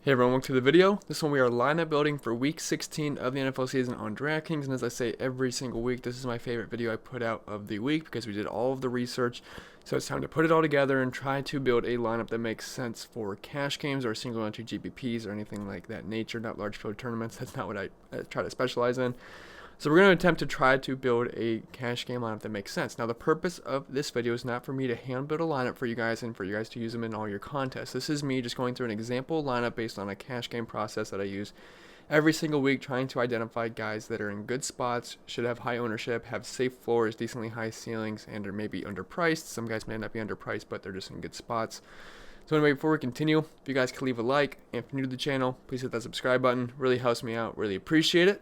Hey everyone, welcome to the video. This one we are lineup building for week 16 of the NFL season on Draftkings, and as I say every single week, this is my favorite video I put out of the week because we did all of the research. So it's time to put it all together and try to build a lineup that makes sense for cash games or single entry GPPs or anything like that nature, not large field tournaments. That's not what I try to specialize in. So we're going to attempt to try to build a cash game lineup that makes sense. Now the purpose of this video is not for me to hand build a lineup for you guys and for you guys to use them in all your contests. This is me just going through an example lineup based on a cash game process that I use every single week, trying to identify guys that are in good spots, should have high ownership, have safe floors, decently high ceilings, and are maybe underpriced. Some guys may not be underpriced, but they're just in good spots. So anyway, before we continue, if you guys could leave a like, and if you're new to the channel, please hit that subscribe button. Really helps me out, really appreciate it.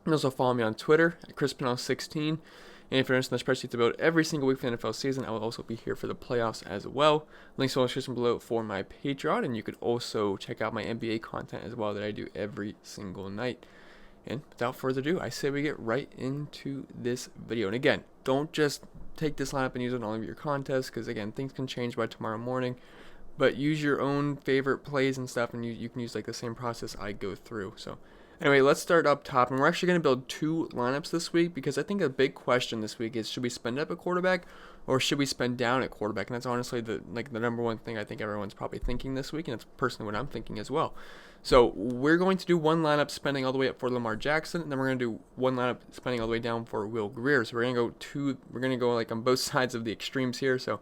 And also follow me on Twitter at ChrisPennell16. And if you're interested in the spreadsheet to build every single week for the NFL season, I will also be here for the playoffs as well. Links in the description below for my Patreon, and you could also check out my NBA content as well that I do every single night. And without further ado, I say we get right into this video. And again, don't just take this lineup and use it in all of your contests, because again, things can change by tomorrow morning. But use your own favorite plays and stuff, and you can use like the same process I go through. So anyway, let's start up top, and we're actually going to build two lineups this week because I think a big question this week is, should we spend up at quarterback or should we spend down at quarterback? And that's honestly the number one thing I think everyone's probably thinking this week, and it's personally what I'm thinking as well. So we're going to do one lineup spending all the way up for Lamar Jackson, and then we're going to do one lineup spending all the way down for Will Grier. So we're going to go like on both sides of the extremes here. So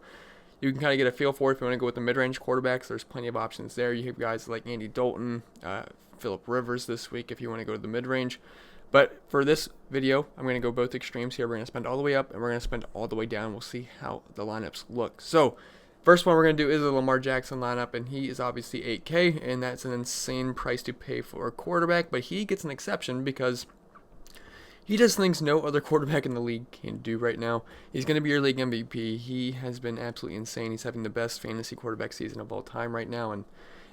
you can kind of get a feel for it. If you want to go with the mid-range quarterbacks, there's plenty of options there. You have guys like Andy Dalton, Phillip Rivers this week if you want to go to the mid-range. But for this video, I'm going to go both extremes here. We're going to spend all the way up and we're going to spend all the way down. We'll see how the lineups look. So first one we're going to do is the Lamar Jackson lineup, and he is obviously 8K, and that's an insane price to pay for a quarterback. But he gets an exception because he does things no other quarterback in the league can do right now. He's going to be your league MVP. He has been absolutely insane. He's having the best fantasy quarterback season of all time right now, and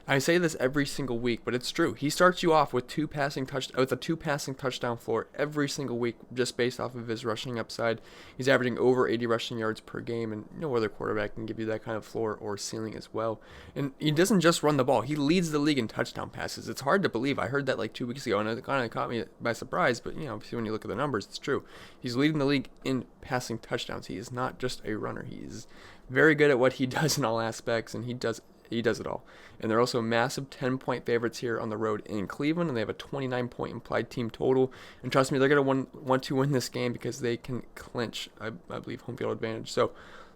I say this every single week, but it's true. He starts you off with a two passing touchdown floor every single week, just based off of his rushing upside. He's averaging over 80 rushing yards per game, and no other quarterback can give you that kind of floor or ceiling as well. And he doesn't just run the ball; he leads the league in touchdown passes. It's hard to believe. I heard that like 2 weeks ago, and it kind of caught me by surprise. But when you look at the numbers, it's true. He's leading the league in passing touchdowns. He is not just a runner. He is very good at what he does in all aspects, and he does it all. And they're also massive 10-point favorites here on the road in Cleveland, and they have a 29-point implied team total. And trust me, they're going to want to win this game because they can clinch, I believe, home field advantage. So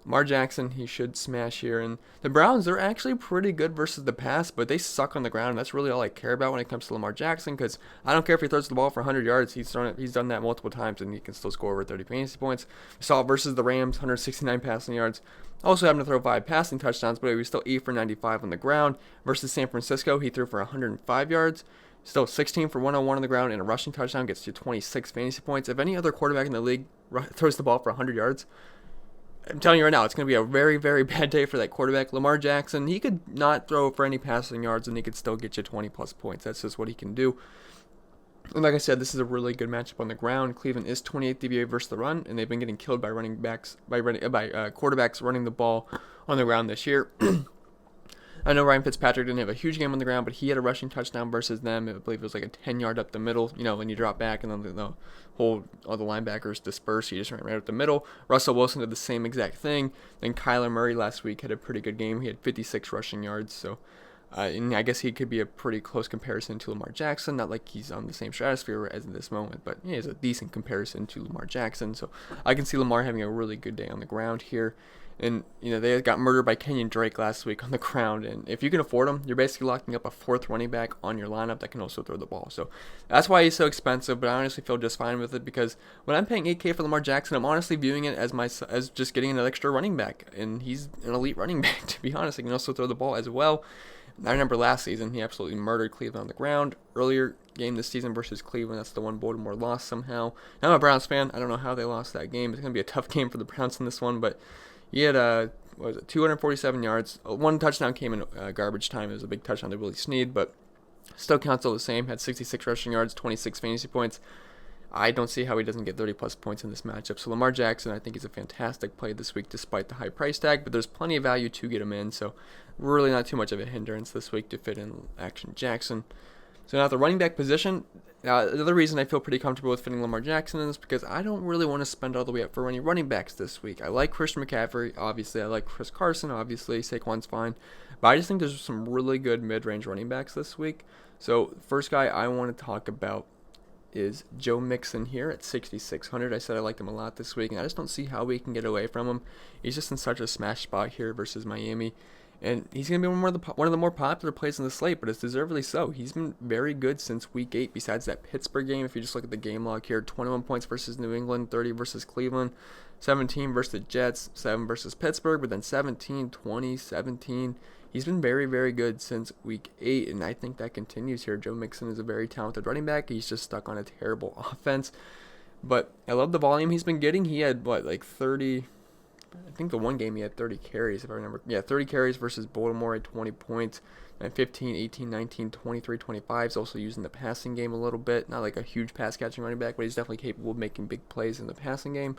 Lamar Jackson, he should smash here. And the Browns, they're actually pretty good versus the pass, but they suck on the ground. And that's really all I care about when it comes to Lamar Jackson, because I don't care if he throws the ball for 100 yards. He's done that multiple times, and he can still score over 30 fantasy points. We saw it versus the Rams, 169 passing yards. Also having to throw 5 passing touchdowns, but he was still 8 for 95 on the ground. Versus San Francisco, he threw for 105 yards. Still 16 for 101 on the ground, and a rushing touchdown, gets you 26 fantasy points. If any other quarterback in the league throws the ball for 100 yards, I'm telling you right now, it's going to be a very, very bad day for that quarterback. Lamar Jackson, he could not throw for any passing yards, and he could still get you 20-plus points. That's just what he can do. And like I said, this is a really good matchup on the ground. Cleveland is 28th DVA versus the run, and they've been getting killed by quarterbacks running the ball on the ground this year. I know Ryan Fitzpatrick didn't have a huge game on the ground, but he had a rushing touchdown versus them. I believe it was like a 10-yard up the middle. When you drop back and then all the linebackers disperse, he just ran right up the middle. Russell Wilson did the same exact thing. Then Kyler Murray last week had a pretty good game. He had 56 rushing yards, so and I guess he could be a pretty close comparison to Lamar Jackson. Not like he's on the same stratosphere as in this moment, but he's a decent comparison to Lamar Jackson. So I can see Lamar having a really good day on the ground here. And, they got murdered by Kenyon Drake last week on the ground. And if you can afford him, you're basically locking up a fourth running back on your lineup that can also throw the ball. So that's why he's so expensive, but I honestly feel just fine with it, because when I'm paying 8K for Lamar Jackson, I'm honestly viewing it as just getting an extra running back. And he's an elite running back, to be honest. He can also throw the ball as well. I remember last season, he absolutely murdered Cleveland on the ground. Earlier game this season versus Cleveland, that's the one Baltimore lost somehow. Now I'm a Browns fan. I don't know how they lost that game. It's going to be a tough game for the Browns in this one, but he had 247 yards. One touchdown came in garbage time. It was a big touchdown to Willie Snead, but still counts all the same. Had 66 rushing yards, 26 fantasy points. I don't see how he doesn't get 30 plus points in this matchup. So Lamar Jackson, I think he's a fantastic play this week despite the high price tag, but there's plenty of value to get him in. So really not too much of a hindrance this week to fit in Action Jackson. So now at the running back position, the other reason I feel pretty comfortable with fitting Lamar Jackson in is because I don't really want to spend all the way up for any running backs this week. I like Christian McCaffrey, obviously. I like Chris Carson, obviously. Saquon's fine. But I just think there's some really good mid-range running backs this week. So first guy I want to talk about is Joe Mixon here at 6,600. I said I liked him a lot this week, and I just don't see how we can get away from him. He's just in such a smash spot here versus Miami. And he's going to be one of the more popular plays in the slate, but it's deservedly so. He's been very good since week 8, besides that Pittsburgh game. If you just look at the game log here, 21 points versus New England, 30 versus Cleveland, 17 versus the Jets, 7 versus Pittsburgh, but then 17, 20, 17. He's been very, very good since week 8, and I think that continues here. Joe Mixon is a very talented running back. He's just stuck on a terrible offense. But I love the volume he's been getting. He had, 30... I think the one game he had 30 carries, if I remember. Yeah, 30 carries versus Baltimore at 20 points. And 15, 18, 19, 23, 25. He's also using the passing game a little bit. Not like a huge pass-catching running back, but he's definitely capable of making big plays in the passing game.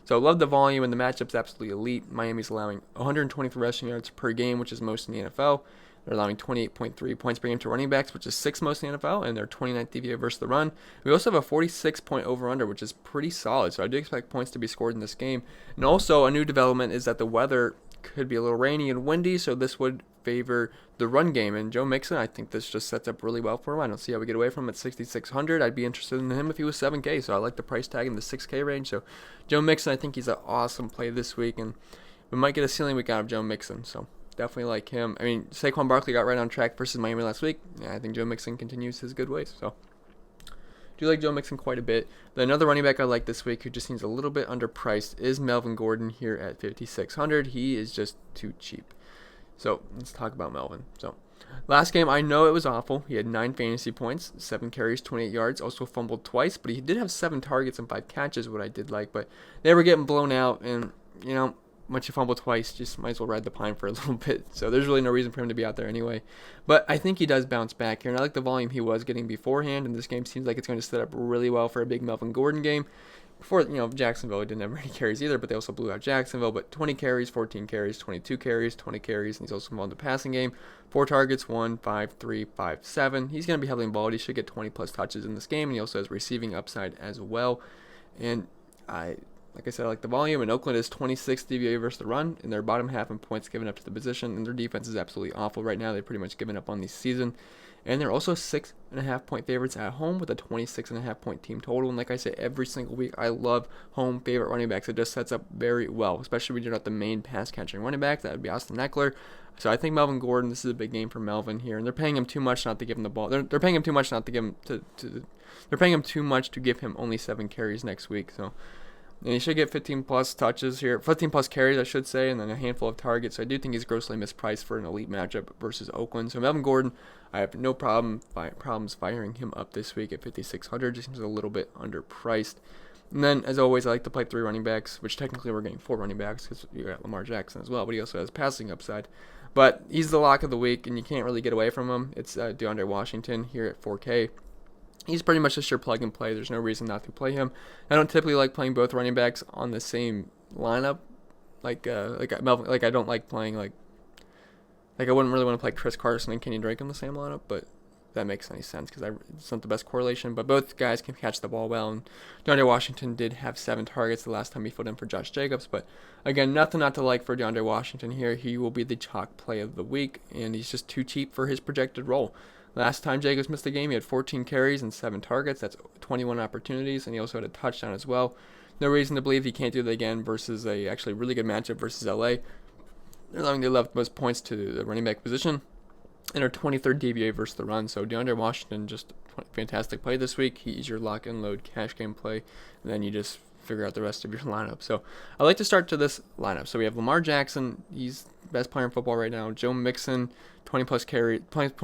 So I love the volume, and the matchup's absolutely elite. Miami's allowing 123 rushing yards per game, which is most in the NFL. They're allowing 28.3 points per game to running backs, which is 6th most in the NFL, and they're 29th DVA versus the run. We also have a 46-point over-under, which is pretty solid, so I do expect points to be scored in this game. And also, a new development is that the weather could be a little rainy and windy, so this would favor the run game. And Joe Mixon, I think this just sets up really well for him. I don't see how we get away from him at 6,600. I'd be interested in him if he was 7K, so I like the price tag in the 6K range. So Joe Mixon, I think he's an awesome play this week, and we might get a ceiling week out of Joe Mixon, so definitely like him. I mean, Saquon Barkley got right on track versus Miami last week. Yeah, I think Joe Mixon continues his good ways. So, do like Joe Mixon quite a bit. But another running back I like this week who just seems a little bit underpriced is Melvin Gordon here at 5,600. He is just too cheap. So, let's talk about Melvin. So, last game, I know it was awful. He had 9 fantasy points, 7 carries, 28 yards, also fumbled twice, but he did have 7 targets and 5 catches, what I did like. But they were getting blown out, and, once you fumble twice, just might as well ride the pine for a little bit. So there's really no reason for him to be out there anyway. But I think he does bounce back here, and I like the volume he was getting beforehand, and this game seems like it's going to set up really well for a big Melvin Gordon game. Before, Jacksonville didn't have any carries either, but they also blew out Jacksonville. But 20 carries, 14 carries, 22 carries, 20 carries, and he's also involved in the passing game. 4 targets, 1, 5, 3, 5, 7. He's going to be heavily involved. He should get 20-plus touches in this game, and he also has receiving upside as well. And like I said, I like the volume, and Oakland is 26th DVA versus the run, and they're bottom half in points given up to the position, and their defense is absolutely awful right now. They've pretty much given up on the season, and they're also 6.5-point favorites at home with a 26.5-point team total. And like I say every single week, I love home favorite running backs. It just sets up very well, especially when you're not the main pass-catching running back. That would be Austin Eckler. So I think Melvin Gordon, this is a big game for Melvin here, and they're paying him too much not to give him the ball. They're paying him too much not to give him they're paying him too much to give him only 7 carries next week. So. And he should get 15-plus touches here, 15-plus carries, I should say, and then a handful of targets. So I do think he's grossly mispriced for an elite matchup versus Oakland. So Melvin Gordon, I have no problems firing him up this week at 5,600. Just seems a little bit underpriced. And then, as always, I like to play 3 running backs, which technically we're getting 4 running backs because you got Lamar Jackson as well, but he also has passing upside. But he's the lock of the week, and you can't really get away from him. It's DeAndre Washington here at 4K. He's pretty much just your plug and play. There's no reason not to play him. I don't typically like playing both running backs on the same lineup. Like Melvin, I don't like playing I wouldn't really want to play Chris Carson and Kenny Drake in the same lineup, but that makes any sense because it's not the best correlation. But both guys can catch the ball well, and DeAndre Washington did have 7 targets the last time he filled in for Josh Jacobs. But again, nothing not to like for DeAndre Washington here. He will be the chalk play of the week, and he's just too cheap for his projected role. Last time Jacobs missed a game, he had 14 carries and 7 targets. That's 21 opportunities, and he also had a touchdown as well. No reason to believe he can't do that again versus a actually really good matchup versus LA. They're allowing the 11th most points to the running back position, and are 23rd DVA versus the run. So DeAndre Washington, just fantastic play this week. He's your lock and load cash game play, and then you just figure out the rest of your lineup. So I like to start to this lineup. So we have Lamar Jackson. He's the best player in football right now. Joe Mixon, 20 plus 20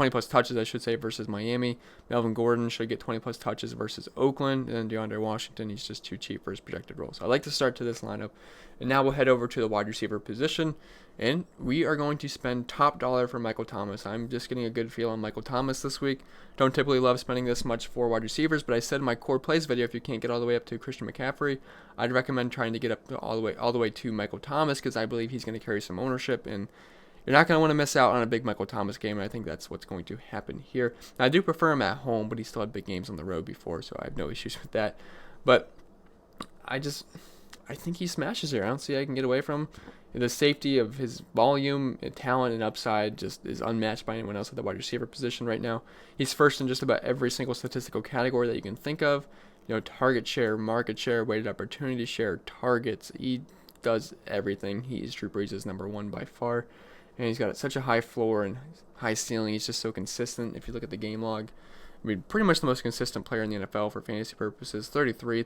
plus touches, I should say, versus Miami. Melvin Gordon should get 20 plus touches versus Oakland. And then DeAndre Washington, he's just too cheap for his projected role. So I like to start to this lineup. And now we'll head over to the wide receiver position. And we are going to spend top dollar for Michael Thomas. I'm just getting a good feel on Michael Thomas this week. Don't typically love spending this much for wide receivers, but I said in my core plays video, if you can't get all the way up to Christian McCaffrey, I'd recommend trying to get up to all the way to Michael Thomas, because I believe he's going to carry some ownership, and you're not going to want to miss out on a big Michael Thomas game, and I think that's what's going to happen here. Now, I do prefer him at home, but he still had big games on the road before, so I have no issues with that. But I think he smashes here. I don't see how I can get away from him. The safety of his volume, talent, and upside just is unmatched by anyone else at the wide receiver position right now. He's first in just about every single statistical category that you can think of. Target share, market share, weighted opportunity share, targets. He does everything. Drew Brees' number one by far. And he's got such a high floor and high ceiling. He's just so consistent. If you look at the game log, pretty much the most consistent player in the NFL for fantasy purposes. 33,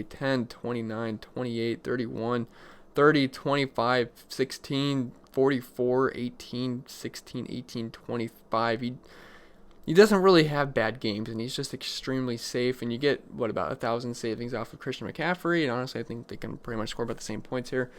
10, 29, 28, 31, 30, 25, 16, 44, 18, 16, 18, 25. He doesn't really have bad games, and he's just extremely safe. And you get, about 1,000 savings off of Christian McCaffrey. And honestly, I think they can pretty much score about the same points here.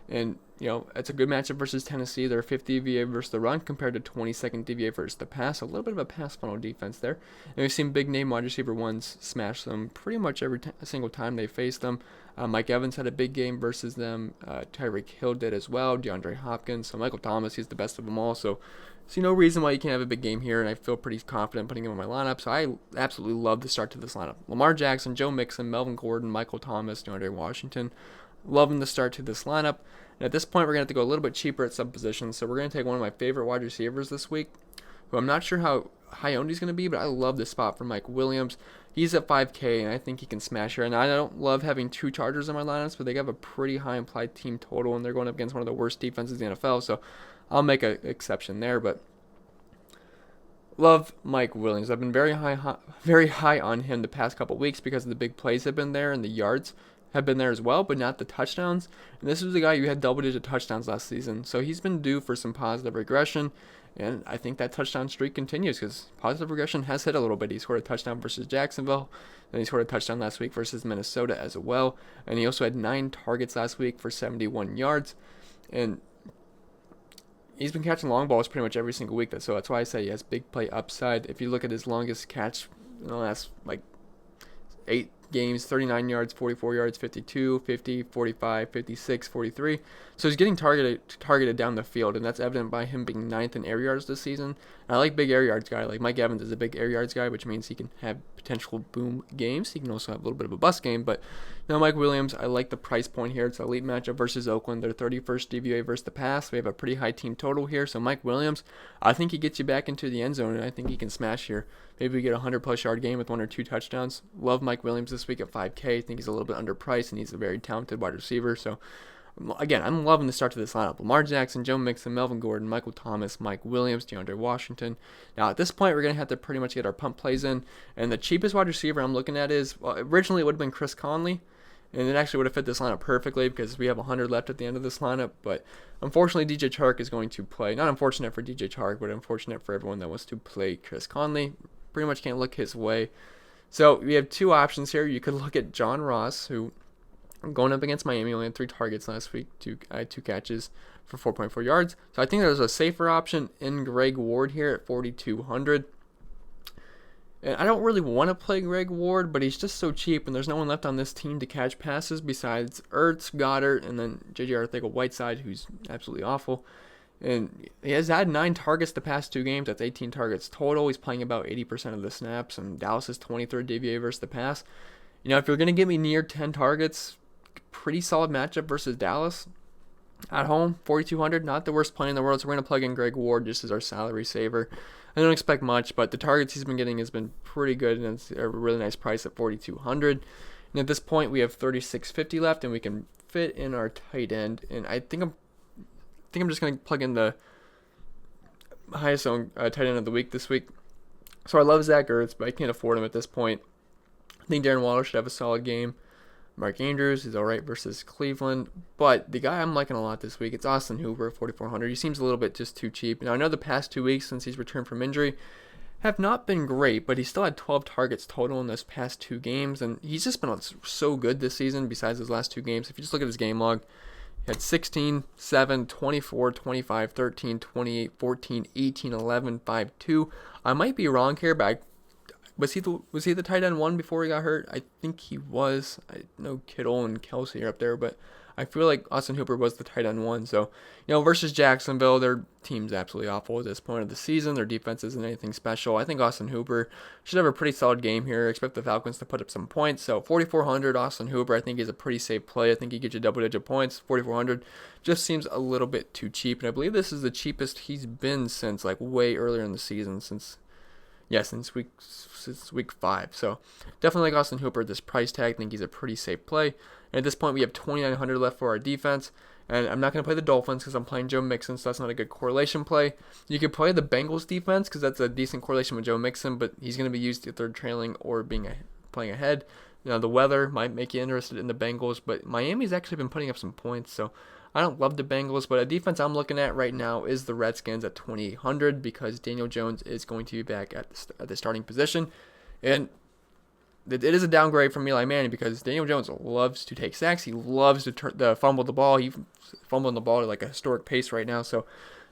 And, it's a good matchup versus Tennessee. They're 5th DVA versus the run compared to 22nd DVA versus the pass. A little bit of a pass funnel defense there. And we've seen big name wide receiver ones smash them pretty much every single time they face them. Mike Evans had a big game versus them. Tyreek Hill did as well. DeAndre Hopkins. So Michael Thomas, he's the best of them all. So see no reason why you can't have a big game here, and I feel pretty confident putting him in my lineup. So I absolutely love the start to this lineup. Lamar Jackson, Joe Mixon, Melvin Gordon, Michael Thomas, DeAndre Washington. Loving the start to this lineup. And at this point, we're going to have to go a little bit cheaper at some positions. So we're going to take one of my favorite wide receivers this week, who I'm not sure how high owned he's going to be, but I love this spot for Mike Williams. He's at 5K, and I think he can smash here. And I don't love having two Chargers in my lineups, but they have a pretty high implied team total, and they're going up against one of the worst defenses in the NFL. So I'll make an exception there, but love Mike Williams. I've been very high on him the past couple weeks because the big plays have been there and the yards have been there as well, but not the touchdowns. And this was the guy who had double-digit touchdowns last season, so he's been due for some positive regression, and I think that touchdown streak continues because positive regression has hit a little bit. He scored a touchdown versus Jacksonville, then he scored a touchdown last week versus Minnesota as well, and he also had 9 targets last week for 71 yards, and he's been catching long balls pretty much every single week, so that's why I say he has big play upside. If you look at his longest catch in the last 8 games, 39 yards, 44 yards, 52, 50, 45, 56, 43. So he's getting targeted down the field, and that's evident by him being 9th in air yards this season. And I like big air yards guy. Like Mike Evans is a big air yards guy, which means he can have potential boom games. He can also have a little bit of a bust game. But Mike Williams, I like the price point here. It's an elite matchup versus Oakland. They're 31st DVA versus the pass. We have a pretty high team total here. So Mike Williams, I think he gets you back into the end zone, and I think he can smash here. Maybe we get a 100-plus yard game with 1 or 2 touchdowns. Love Mike Williams this week at 5K. I think he's a little bit underpriced, and he's a very talented wide receiver. So, again, I'm loving the start to this lineup. Lamar Jackson, Joe Mixon, Melvin Gordon, Michael Thomas, Mike Williams, DeAndre Washington. Now, at this point, we're going to have to pretty much get our pump plays in. And the cheapest wide receiver I'm looking at is, originally it would have been Chris Conley. And it actually would have fit this lineup perfectly because we have 100 left at the end of this lineup. But unfortunately, DJ Chark is going to play. Not unfortunate for DJ Chark, but unfortunate for everyone that wants to play Chris Conley. Pretty much can't look his way. So we have 2 options here. You could look at John Ross, who going up against Miami only had 3 targets last week. I had 2 catches for 4.4 yards. So I think there's a safer option in Greg Ward here at 4,200. And I don't really want to play Greg Ward, but he's just so cheap, and there's no one left on this team to catch passes besides Ertz, Goddard, and then J.J. Arcega-Whiteside, who's absolutely awful. And he has had 9 targets the past 2 games. That's 18 targets total. He's playing about 80% of the snaps, and Dallas is 23rd DVA versus the pass. If you're going to get me near 10 targets, pretty solid matchup versus Dallas. At home, 4,200, not the worst play in the world, so we're going to plug in Greg Ward just as our salary saver. I don't expect much, but the targets he's been getting has been pretty good, and it's a really nice price at 4,200. And at this point, we have 3,650 left, and we can fit in our tight end. And I think I'm just going to plug in the highest owned tight end of the week this week. So I love Zach Ertz, but I can't afford him at this point. I think Darren Waller should have a solid game. Mark Andrews is all right versus Cleveland, but the guy I'm liking a lot this week, it's Austin Hooper, 4,400. He seems a little bit just too cheap. Now, I know the past 2 weeks since he's returned from injury have not been great, but he still had 12 targets total in those past 2 games, and he's just been so good this season besides his last 2 games. If you just look at his game log, he had 16, 7, 24, 25, 13, 28, 14, 18, 11, 5, 2. I might be wrong here, but was he the tight end 1 before he got hurt? I think he was. I know Kittle and Kelsey are up there, but I feel like Austin Hooper was the tight end 1. So, versus Jacksonville, their team's absolutely awful at this point of the season. Their defense isn't anything special. I think Austin Hooper should have a pretty solid game here. I expect the Falcons to put up some points. So 4,400 Austin Hooper, I think is a pretty safe play. I think he gets you double-digit points. 4,400 just seems a little bit too cheap, and I believe this is the cheapest he's been since way earlier in the season, since week 5. So definitely like Austin Hooper at this price tag. I think he's a pretty safe play. And at this point, we have 2,900 left for our defense. And I'm not going to play the Dolphins because I'm playing Joe Mixon, so that's not a good correlation play. You could play the Bengals defense because that's a decent correlation with Joe Mixon, but he's going to be used if they're trailing or playing ahead. The weather might make you interested in the Bengals, but Miami's actually been putting up some points, so I don't love the Bengals, but a defense I'm looking at right now is the Redskins at 2,800 because Daniel Jones is going to be back at the starting position. And it is a downgrade from Eli Manning because Daniel Jones loves to take sacks. He loves to fumble the ball. He's fumbling the ball at a historic pace right now. So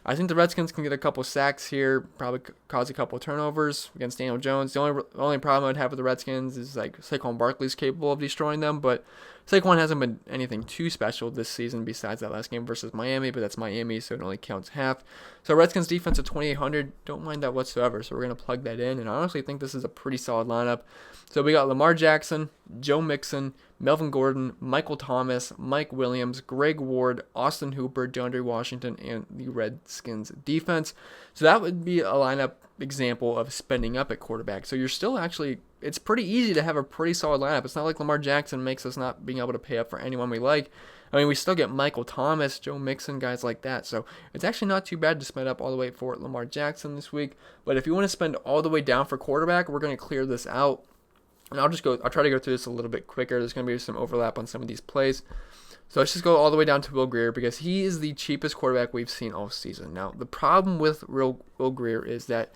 I think the Redskins can get a couple sacks here, probably cause a couple turnovers against Daniel Jones. The only problem I'd have with the Redskins is Saquon Barkley's capable of destroying them, but Saquon hasn't been anything too special this season besides that last game versus Miami, but that's Miami, so it only counts half. So Redskins defense at 2,800, don't mind that whatsoever, so we're going to plug that in, and I honestly think this is a pretty solid lineup. So we got Lamar Jackson, Joe Mixon, Melvin Gordon, Michael Thomas, Mike Williams, Greg Ward, Austin Hooper, DeAndre Washington, and the Redskins defense. So that would be a lineup example of spending up at quarterback. So you're still it's pretty easy to have a pretty solid lineup. It's not like Lamar Jackson makes us not being able to pay up for anyone we like. I mean, we still get Michael Thomas, Joe Mixon, guys like that. So it's actually not too bad to spend up all the way for Lamar Jackson this week. But if you want to spend all the way down for quarterback, we're going to clear this out. And I'll try to go through this a little bit quicker. There's going to be some overlap on some of these plays. So let's just go all the way down to Will Grier because he is the cheapest quarterback we've seen all season. Now, the problem with Will Grier is that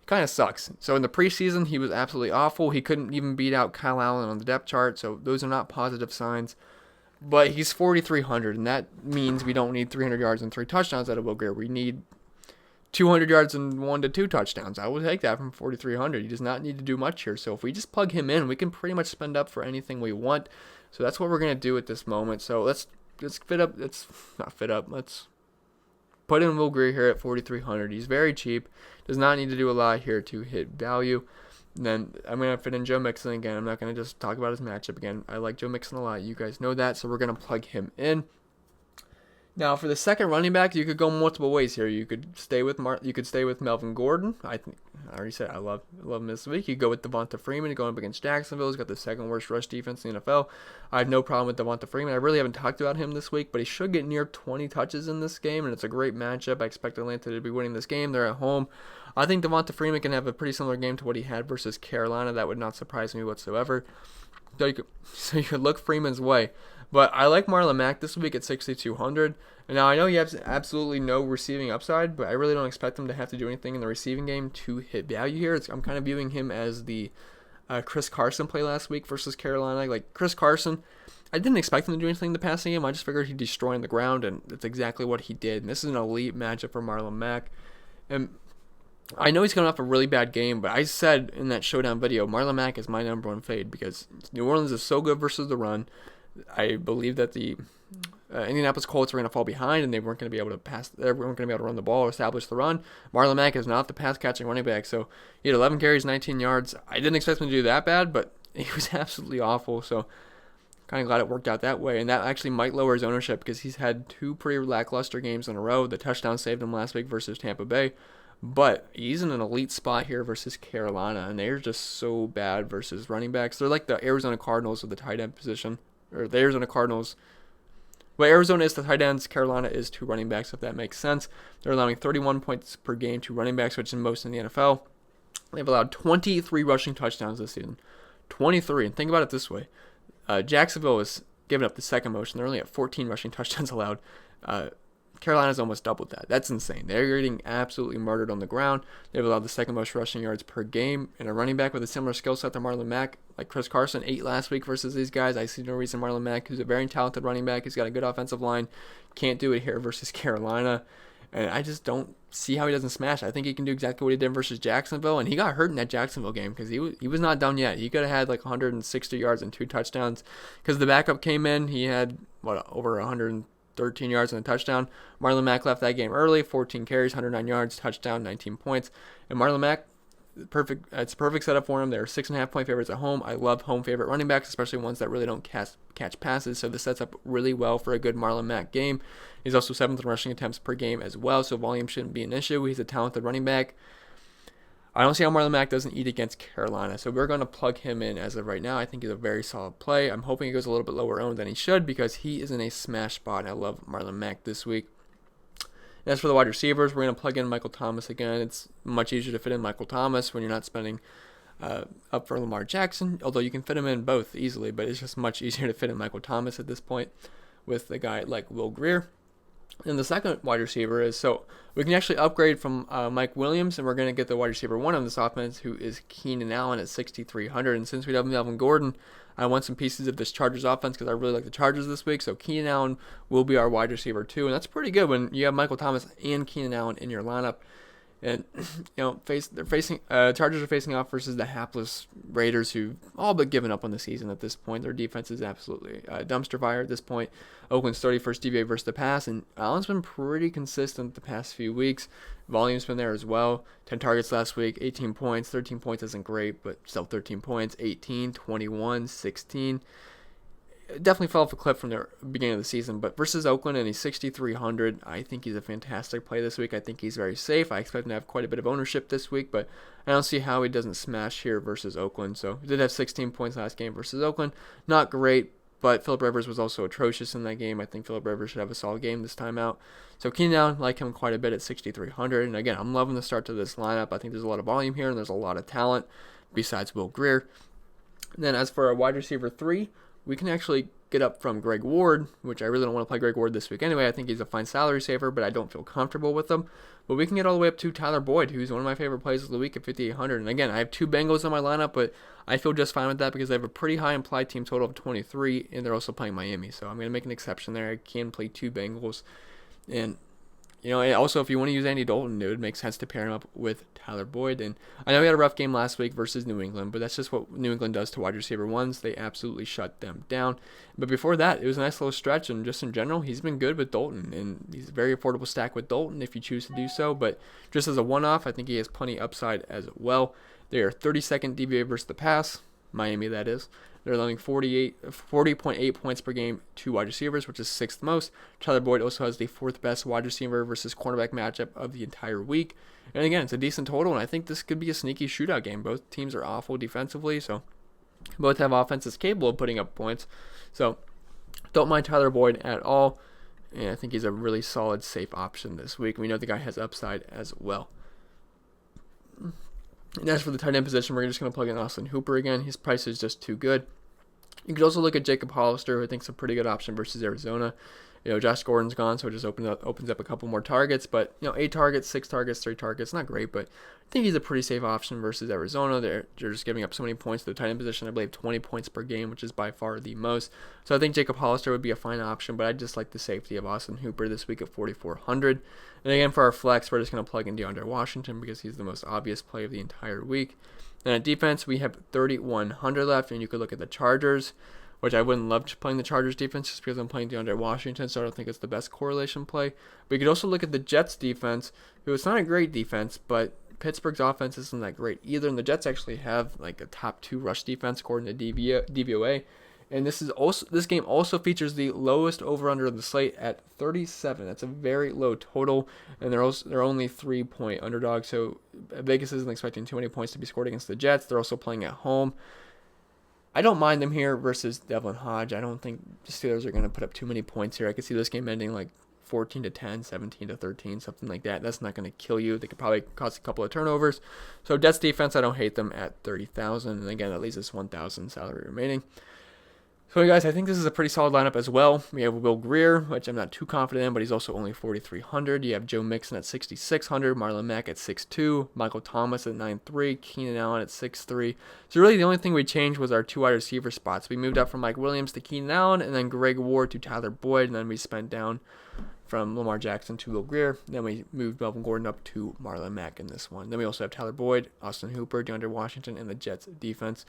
it kind of sucks. So in the preseason, he was absolutely awful. He couldn't even beat out Kyle Allen on the depth chart, so those are not positive signs. But he's 4,300, and that means we don't need 300 yards and 3 touchdowns out of Will Grier. We need 200 yards and 1 to 2 touchdowns. I will take that from 4,300. He does not need to do much here. So if we just plug him in, we can pretty much spend up for anything we want. So that's what we're going to do at this moment. So let's fit up. Let's not fit up. Let's put in Will Grier here at 4,300. He's very cheap. Does not need to do a lot here to hit value. And then I'm going to fit in Joe Mixon again. I'm not going to just talk about his matchup again. I like Joe Mixon a lot. You guys know that. So we're going to plug him in. Now, for the second running back, you could go multiple ways here. You could stay with Melvin Gordon. I already said I love him this week. You could go with Devonta Freeman going up against Jacksonville. He's got the second worst rush defense in the NFL. I have no problem with Devonta Freeman. I really haven't talked about him this week, but he should get near 20 touches in this game, and it's a great matchup. I expect Atlanta to be winning this game. They're at home. I think Devonta Freeman can have a pretty similar game to what he had versus Carolina. That would not surprise me whatsoever. So you could look Freeman's way. But I like Marlon Mack this week at 6,200. And now I know he has absolutely no receiving upside, but I really don't expect him to have to do anything in the receiving game to hit value here. I'm kind of viewing him as the Chris Carson play last week versus Carolina. Like Chris Carson, I didn't expect him to do anything in the passing game. I just figured he'd destroy on the ground, and that's exactly what he did. And this is an elite matchup for Marlon Mack. And I know he's coming off a really bad game, but I said in that showdown video, Marlon Mack is my number one fade because New Orleans is so good versus the run. I believe that the Indianapolis Colts were going to fall behind, and they weren't going to be able to pass. They weren't going to be able to run the ball or establish the run. Marlon Mack is not the pass-catching running back, so he had 11 carries, 19 yards. I didn't expect him to do that bad, but he was absolutely awful, so kind of glad it worked out that way. And that actually might lower his ownership because he's had 2 pretty lackluster games in a row. The touchdown saved him last week versus Tampa Bay. But he's in an elite spot here versus Carolina, and they're just so bad versus running backs. They're like the Arizona Cardinals of the tight end position, or the Arizona Cardinals. Well, Arizona is the tight ends, Carolina is 2 running backs, if that makes sense. They're allowing 31 points per game to running backs, which is most in the NFL. They've allowed 23 rushing touchdowns this season. 23, and think about it this way. Jacksonville is giving up the second most, and they're only at 14 rushing touchdowns allowed. Carolina's almost doubled that. That's insane. They're getting absolutely murdered on the ground. They've allowed the second most rushing yards per game. And a running back with a similar skill set to Marlon Mack, like Chris Carson, 8 last week versus these guys. I see no reason Marlon Mack, who's a very talented running back, he's got a good offensive line, can't do it here versus Carolina. And I just don't see how he doesn't smash. I think he can do exactly what he did versus Jacksonville. And he got hurt in that Jacksonville game because he was not done yet. He could have had like 160 yards and 2 touchdowns because the backup came in. He had, over 113 yards and a touchdown. Marlon Mack left that game early, 14 carries, 109 yards, touchdown, 19 points. And Marlon Mack, it's a perfect setup for him. They're 6.5-point favorites at home. I love home favorite running backs, especially ones that really don't catch passes. So this sets up really well for a good Marlon Mack game. He's also 7th in rushing attempts per game as well, so volume shouldn't be an issue. He's a talented running back. I don't see how Marlon Mack doesn't eat against Carolina, so we're going to plug him in as of right now. I think he's a very solid play. I'm hoping he goes a little bit lower owned than he should because he is in a smash spot, and I love Marlon Mack this week. And as for the wide receivers, we're going to plug in Michael Thomas again. It's much easier to fit in Michael Thomas when you're not spending up for Lamar Jackson, although you can fit him in both easily, but it's just much easier to fit in Michael Thomas at this point with a guy like Will Grier. And the second wide receiver is, so we can actually upgrade from Mike Williams, and we're going to get the wide receiver 1 on this offense, who is Keenan Allen at 6,300. And since we have Melvin Gordon, I want some pieces of this Chargers offense because I really like the Chargers this week. So Keenan Allen will be our wide receiver 2, and that's pretty good when you have Michael Thomas and Keenan Allen in your lineup. And Chargers are facing off versus the hapless Raiders, who've all but given up on the season at this point. Their defense is absolutely dumpster fire at this point. Oakland's 31st DVA versus the pass, and Allen's been pretty consistent the past few weeks. Volume's been there as well. 10 targets last week, 18 points. 13 points isn't great, but still 13 points. 18, 21, 16. Definitely fell off a cliff from the beginning of the season, but versus Oakland and he's 6,300, I think he's a fantastic play this week. I think he's very safe. I expect him to have quite a bit of ownership this week, but I don't see how he doesn't smash here versus Oakland. So he did have 16 points last game versus Oakland. Not great, but Phillip Rivers was also atrocious in that game. I think Phillip Rivers should have a solid game this time out. So Keenan Allen, like him quite a bit at 6,300. And again, I'm loving the start to this lineup. I think there's a lot of volume here and there's a lot of talent besides Will Grier. And then as for our wide receiver 3, we can actually get up from Greg Ward, which I really don't want to play Greg Ward this week anyway. I think he's a fine salary saver, but I don't feel comfortable with him. But we can get all the way up to Tyler Boyd, who's one of my favorite plays of the week at 5,800. And again, I have 2 Bengals on my lineup, but I feel just fine with that because they have a pretty high implied team total of 23, and they're also playing Miami. So I'm going to make an exception there. I can play 2 Bengals. And also, if you want to use Andy Dalton, it would make sense to pair him up with Tyler Boyd. And I know he had a rough game last week versus New England, but that's just what New England does to wide receiver 1s. They absolutely shut them down. But before that, it was a nice little stretch, and just in general, he's been good with Dalton. And he's a very affordable stack with Dalton if you choose to do so. But just as a one-off, I think he has plenty upside as well. They are 32nd DVA versus the pass, Miami that is. They're allowing 40.8 points per game to wide receivers, which is 6th most. Tyler Boyd also has the 4th best wide receiver versus cornerback matchup of the entire week. And again, it's a decent total, and I think this could be a sneaky shootout game. Both teams are awful defensively, so both have offenses capable of putting up points. So don't mind Tyler Boyd at all, and I think he's a really solid, safe option this week. We know the guy has upside as well. And as for the tight end position, we're just going to plug in Austin Hooper again. His price is just too good. You could also look at Jacob Hollister, who I think is a pretty good option versus Arizona. Josh Gordon's gone, so it just opens up a couple more targets. But 8 targets, 6 targets, 3 targets, not great, but I think he's a pretty safe option versus Arizona. They're just giving up so many points to the tight end position. I believe 20 points per game, which is by far the most. So I think Jacob Hollister would be a fine option, but I just like the safety of Austin Hooper this week at 4,400. And again, for our flex, we're just going to plug in DeAndre Washington because he's the most obvious play of the entire week. And at defense, we have 3,100 left, and you could look at the Chargers, which I wouldn't love playing the Chargers defense just because I'm playing DeAndre Washington, so I don't think it's the best correlation play. But you could also look at the Jets defense, who is not a great defense, but Pittsburgh's offense isn't that great either, and the Jets actually have like a top 2 rush defense according to DVOA. And this game also features the lowest over/under of the slate at 37. That's a very low total, and they're only 3-point underdogs. So Vegas isn't expecting too many points to be scored against the Jets. They're also playing at home. I don't mind them here versus Devlin Hodge. I don't think the Steelers are going to put up too many points here. I could see this game ending like 14-10, 17-13, something like that. That's not going to kill you. They could probably cause a couple of turnovers. So Jets defense, I don't hate them at 30,000, and again, that leaves us 1,000 salary remaining. So guys, I think this is a pretty solid lineup as well. We have Will Greer, which I'm not too confident in, but he's also only 4,300. You have Joe Mixon at 6,600, Marlon Mack at 6,2, Michael Thomas at 9,3, Keenan Allen at 6,3. So really the only thing we changed was our 2 wide receiver spots. We moved up from Mike Williams to Keenan Allen, and then Greg Ward to Tyler Boyd, and then we spent down from Lamar Jackson to Will Greer. Then we moved Melvin Gordon up to Marlon Mack in this one. Then we also have Tyler Boyd, Austin Hooper, DeAndre Washington, and the Jets defense.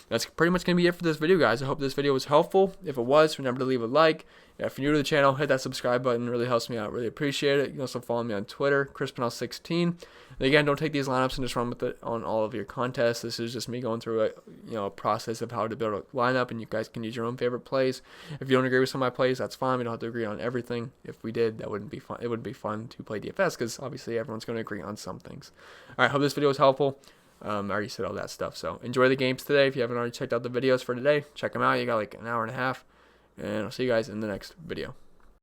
That's pretty much going to be it for this video, guys. I hope this video was helpful. If it was, remember to leave a like. If you're new to the channel, hit that subscribe button. It really helps me out. Really appreciate it. You can also follow me on Twitter, ChrisPennell16. And again, don't take these lineups and just run with it on all of your contests. This is just me going through a process of how to build a lineup, and you guys can use your own favorite plays. If you don't agree with some of my plays, that's fine. We don't have to agree on everything. If we did, that wouldn't be fun. It would be fun to play DFS because obviously everyone's going to agree on some things. All right, hope this video was helpful. I already said all that stuff. So enjoy the games today. If you haven't already checked out the videos for today, check them out. You got like an hour and a half. And I'll see you guys in the next video.